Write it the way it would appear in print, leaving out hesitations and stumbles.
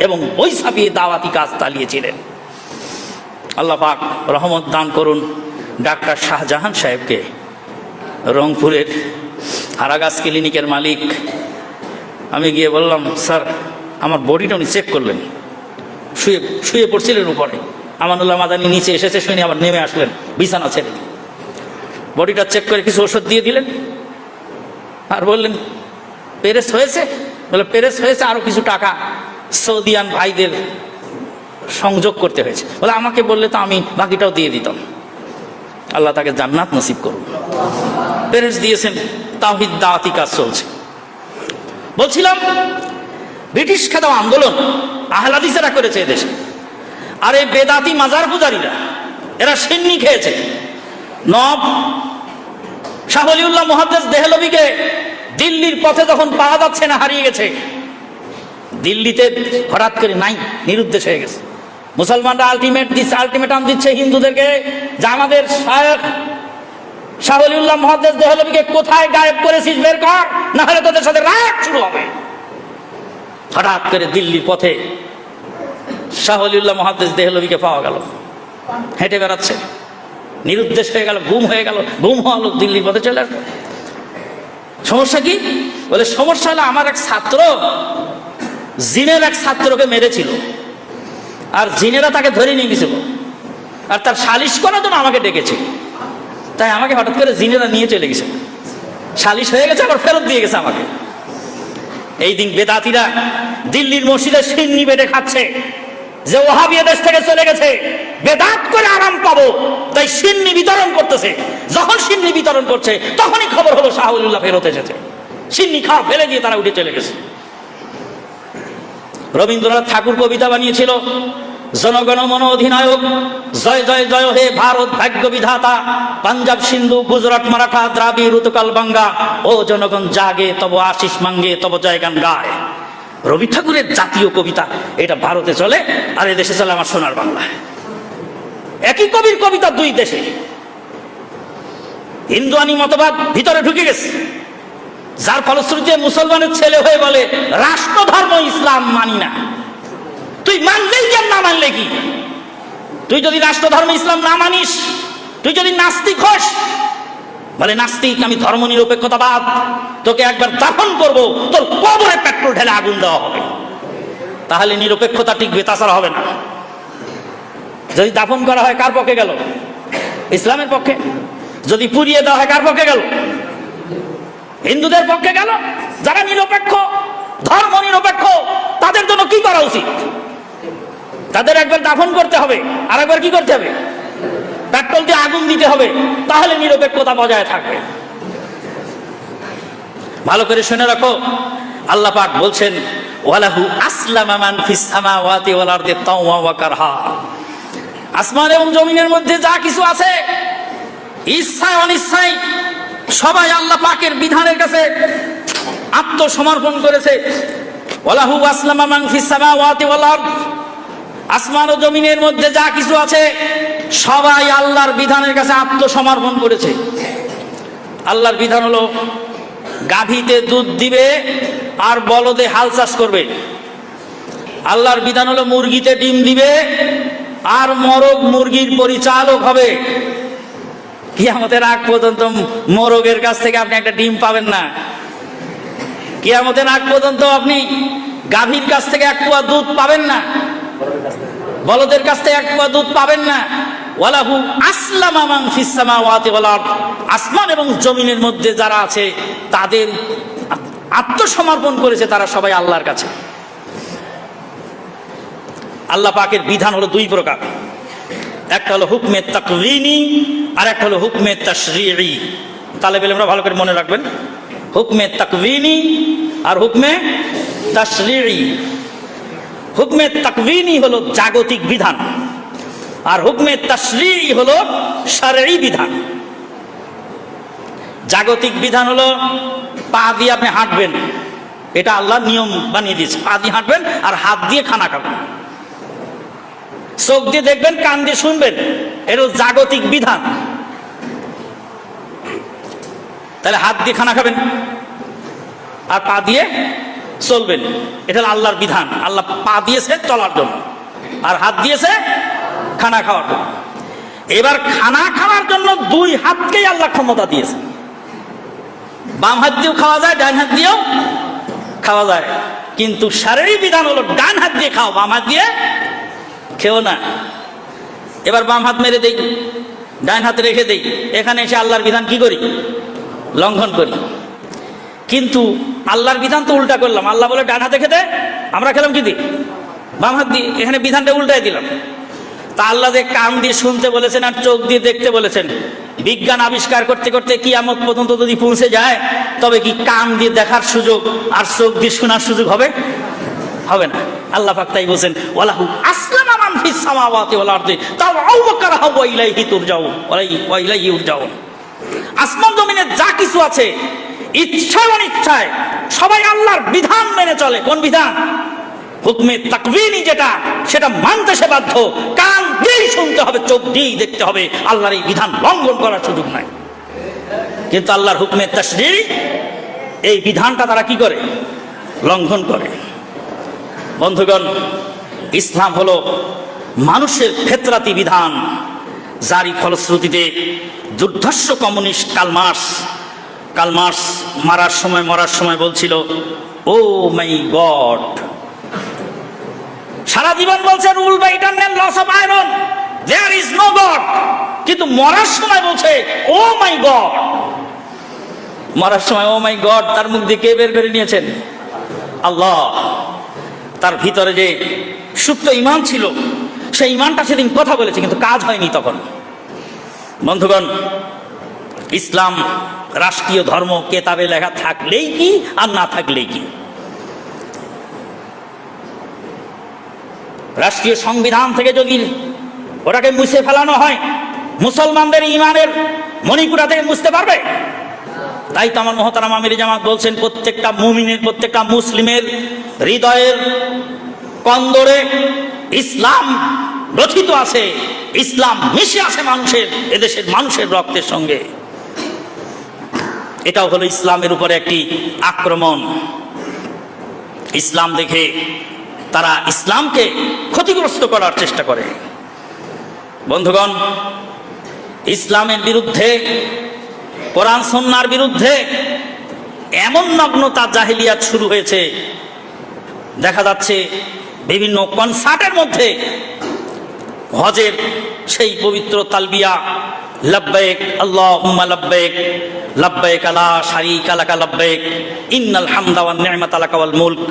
এবং বই ছাপিয়ে দাওয়াতি কাজ চালিয়েছিলেন। আল্লাহ পাক রহমত দান করুন ডাক্তার শাহজাহান সাহেবকে, রংপুরের হারাগাছ ক্লিনিকের মালিক। আমি গিয়ে বললাম, স্যার আমার বডিটা উনি চেক করলেন, শুয়ে পড়ছিলেন উপরে, আমানুল্লাহ মাদানী নিচে এসেছে শুনে আবার নেমে আসলেন বিছানা ছেড়ে, বডিটা চেক করে কিছু ওষুধ দিয়ে দিলেন আর বললেন পেরেস হয়েছে। বলে পেরেস হয়েছে, আরও কিছু টাকা সৌদিয়ান ভাইদের সংযোগ করতে হয়েছে। বলে আমাকে বললে তো আমি বাকিটাও দিয়ে দিতাম। আল্লাহ তাকে জান্নাত নসিব করুন। পেরেস দিয়েছেন, তাওহীদ দাওয়াতি কাজ চলছে। বলছিলাম ব্রিটিশ খেদাও আন্দোলন আহলে হাদিসেরা করেছে এদেশে, আর এই বেদাতি মাজার পূজারীরা এরা সিন্নি খেয়েছে। নব শাহ ওলিউল্লাহ মুহাদ্দিস দেহলভীকে দিল্লির পথে যখন পাওয়া যাচ্ছে না, হারিয়ে গেছে, দিল্লিতে হঠাৎ করে নাই, নিরুদ্দেশ হয়ে গেছে। মুসলমানরা আলটিমেটাম দিচ্ছে হিন্দুদেরকে যে আমাদের শাহ ওলিউল্লাহ মুহাদ্দিস দেহলভীকে কোথায় গায়েব করেছিস বের কর, না হলে তোদের সাথে রাত শুরু হবে। হঠাৎ করে দিল্লির পথে শাহ ওলিউল্লাহ মুহাদ্দিস দেহলভীকে পাওয়া গেল, হেঁটে বেড়াচ্ছে, নিরুদ্দেশ হয়ে গেল, ঘুম হয়ে গেল, ঘুম হলো, দিল্লির পথে চলে আসলো। সমস্যা কি? বলে সমস্যা হলো আমার এক ছাত্র জিনের এক ছাত্রকে মেরেছিল, আর জিনেরা তাকে ধরে নিয়ে গেছিল, আর তার সালিশ করার জন্য আমাকে ডেকেছে। তাই আমাকে হঠাৎ করে জিনেরা নিয়ে চলে গেছে, সালিশ হয়ে গেছে, আবার ফেরত দিয়ে গেছে আমাকে। এই দিন বেদাতিরা দিল্লির মসজিদে সিন্নি বেটে খাচ্ছে, যে ওহাবিয়া দেশ থেকে চলে গেছে, বেদাত করে আরাম পাবো তাই সিন্নি বিতরণ করতেছে। যখন সিন্নি বিতরণ করছে তখনই খবর হলো শাহ ওলিউল্লাহ ফেরত এসেছে, সিন্নি খাওয়া ফেলে দিয়ে তারা উঠে চলে গেছে। রবীন্দ্রনাথ ঠাকুর কবিতা বানিয়েছিল, জনগণ মন অধিনায়ক, জয় জয় জয় হে ভারত ভাগ্য বিধাতা, পাঞ্জাব সিন্ধু গুজরাট মারাঠা দ্রাবিড় উৎকল বাঙ্গা, ও জনগণ জাগে তব আশিস মাঙ্গে তব জয়গান গায়। রবি ঠাকুরের জাতীয় কবিতা, এটা ভারতে চলে আর এদেশে চলে আমার সোনার বাংলায়। একই কবির কবিতা দুই দেশে। হিন্দুয়ানি মতবাদ ভিতরে ঢুকে গেছে, যার ফলশ্রুতিতে মুসলমানের ছেলে হয়ে বলে রাষ্ট্র ধর্ম ইসলাম মানি না। তুই মানলেই কেন, না মানলে কি? তুই যদি রাষ্ট্র ধর্ম ইসলাম না মানিস, তুই যদি নাস্তিক হস, বলে নাস্তিক, আমি ধর্ম নিরপেক্ষতাবাদ, তোকে একবার দাফন করবো, তোর কবরে পেট্রোল ঢেলে আগুন দেওয়া হবে, তাহলে নিরপেক্ষতা টিকবে, তাছাড়া হবে না। যদি দাফন করা হয় কার পক্ষে গেল? ইসলামের পক্ষে। যদি পুড়িয়ে দেওয়া হয় কার পক্ষে গেল? হিন্দুদের পক্ষে গেল। যারা নিরপেক্ষ, ধর্ম নিরপেক্ষ, তাদের জন্য কি করা উচিত? তাদের একবার দাফন করতে হবে, আর একবার কি করতে হবে? পেট্রোল দিয়ে আগুন দিতে হবে, তাহলে নিরপেক্ষতা বজায় থাকবে। ভালো করে শুনে রাখো, আল্লাহ পাক বলছেন ওয়ালাহু আসলামা মান ফিস সামাওয়াতি ওয়াল আরদি তাওয়া ওয়া কারহা। আসমান এবং জমিনের মধ্যে যা কিছু আছে, ইচ্ছায় অনিচ্ছায়, সবাই আল্লাহ পাকের বিধানের কাছে আত্মসমর্পণ করেছে। ওয়ালাহু আসলামা মান ফিস সামাওয়াতি ওয়াল আরদ, আসমান ও জমিনের মধ্যে যা কিছু আছে সবাই আল্লাহর বিধানের কাছে আত্মসমর্পণ করেছে। আল্লাহর বিধান হলো গাভীতে দুধ দিবে আর বলদে হাল চাষ করবে। আল্লাহর বিধান হলো মুরগিতে ডিম দিবে আর মরগ মুরগির পরিচালক হবে। কিয়ামতের আগ পর্যন্ত মোরগের কাছ থেকে আপনি একটা ডিম পাবেন না। কিয়ামতের আগ পর্যন্ত আপনি গাভীর কাছ থেকে এক পোয়া দুধ পাবেন না, বলদের কাছ থেকে এক পোয়া দুধ পাবেন না। ওয়ালাহু আসলামা মান ফিস সামাওয়াতি ওয়াল আরদ, আসমান এবং জমিনের মধ্যে যারা আছে তাদের আত্মসমর্পণ করেছে, তারা সবাই আল্লাহর কাছে। আল্লাহ পাকের বিধান হলো দুই প্রকার, একটা হলো হুকমে তাকওয়িনি আর একটা হলো হুকমে তাশরীঈ। তালেবেল আমরা ভালো করে মনে রাখবেন, হুকমে তাকওয়িনি আর হুকমে তাশরীঈ। হুকমে তাকওয়িনি হলো জাগতিক বিধান, আর হুকমে তাশরীঈ হলো শরঈ বিধান। জাগতিক বিধান হলো পা দিয়ে আপনি হাঁটবেন, এটা আল্লাহ নিয়ম বানিয়ে দিয়েছে, পা দিয়ে হাঁটবেন আর হাত দিয়ে খানা খাবেন, চোখ দিয়ে দেখবেন, কান দিয়ে শুনবেন, এটা জাগতিক বিধান। তাহলে হাত দিয়ে খানা খাবেন আর পা দিয়ে চলবেন। এটা হলো আল্লাহর বিধান। আল্লাহ পা দিয়েছে চলার জন্য, আর হাত দিয়েছে খানা খাওয়ার জন্য। এবার খানা খাওয়ার জন্য দুই হাতকেই আল্লাহ ক্ষমতা দিয়েছে। বাম হাত দিয়েও খাওয়া যায়, ডান হাত দিয়েও খাওয়া যায়, কিন্তু শারীরিক বিধান হলো ডান হাত দিয়ে খাও, বাম হাত দিয়ে খেও না। এবার বাম হাত মেরে দেই, ডান হাতে রেখে দেই, এখানে এসে আল্লাহর বিধান কি করি? লঙ্ঘন করি। কিন্তু আল্লাহর বিধান তো উল্টা করলাম। আল্লাহ বলে ডান হাতে খেতে, আমরা খেলাম কি দিয়ে? বাম হাত দিয়ে। এখানে বিধানটা উল্টাই দিলাম। তা আল্লাহ যে কান দিয়ে শুনতে বলেছেন আর চোখ দিয়ে দেখতে বলেছেন, বিজ্ঞান আবিষ্কার করতে করতে কিয়ামত পর্যন্ত যদি পৌঁছে যায়, তবে কি কান দিয়ে দেখার সুযোগ আর চোখ দিয়ে শোনার সুযোগ হবে? হবে না। আল্লাহ পাক তাই বলেন, ওয়ালাহু আসলামা মান ফিস সামাওয়াতি ওয়াল আরদি তাওআউ ওয়া কারহা ওয়া ইলাইহি তুরজাউন ওয়া ইলাইহি ইউরজাউন। আসমান জমিনে যা কিছু আছে, ইচ্ছায় অনিচ্ছায় সবাই আল্লাহর বিধান মেনে চলে। কোন বিধান? হুকমে তাকওয়িনি, যেটা সেটা মানতে সে বাধ্য। কান দিয়েই শুনতে হবে, চোখ দিয়েই দেখতে হবে। আল্লাহর এই বিধান লঙ্ঘন করার সুযোগ নাই। কিন্তু আল্লাহর হুকমে তাশরীঈ, এই বিধানটা তারা কি করে? লঙ্ঘন করে। বন্ধুগণ, ইসলাম হলো মানুষের ফেতরাতি বিধান, যারই ফলশ্রুতিতে দুর্ধর্ষ কমিউনিস্ট কালমার্কস মরার সময় বলছিল, ও মাই গড। সারা জীবন বলছে rule by eternal laws of iron, there is no God. কিন্তু মরার সময় বলছে ও মাই গড। মরার সময় ও মাই গড তার মুখ দিয়ে কে বের করে নিয়েছেন? আল্লাহ। তার ভিতরে যে সুপ্ত ঈমান ছিল, সেই ঈমানটা সেদিন কথা বলেছে, কিন্তু কাজ হয়নি তখন। বন্ধুগণ, ইসলাম রাষ্ট্রীয় ধর্ম কেতাবে লেখা থাকলেই কি আর না থাকলেই কি? রাষ্ট্রীয় সংবিধান থেকে যদি ওটাকে মুছে ফেলানো হয়, মুসলমানদের ঈমানের মণিপুরা থেকে মুছতে পারবে? তাই তো আমার মুহতারাম আমির জামাত বলছেন, প্রত্যেকটা মুমিনের, প্রত্যেকটা মুসলিমের হৃদয়ের কন্দরে ইসলাম রচিত আছে, ইসলাম মিশে আছে মানুষের, এদেশের মানুষের রক্তের সঙ্গে। এটাও হলো ইসলামের উপরে একটি আক্রমণ। ইসলাম দেখে তারা ইসলামকে ক্ষতিগ্রস্ত করার চেষ্টা করে। বন্ধুগণ, ইসলামের বিরুদ্ধে, কোরআন সুন্নাহর বিরুদ্ধে এমন নগ্নতা জাহিলিয়াত শুরু হয়েছে, দেখা যাচ্ছে বিভিন্ন কনসার্টের মধ্যে হজের সেই পবিত্র তালবিয়া, লব্বাইক আল্লাহুম্মা লব্বাইক, লব্বাইক লা শারীকা লাকা লব্বাইক, ইন্নাল হামদা ওয়ান নি'মাতা লাকা ওয়াল মুলক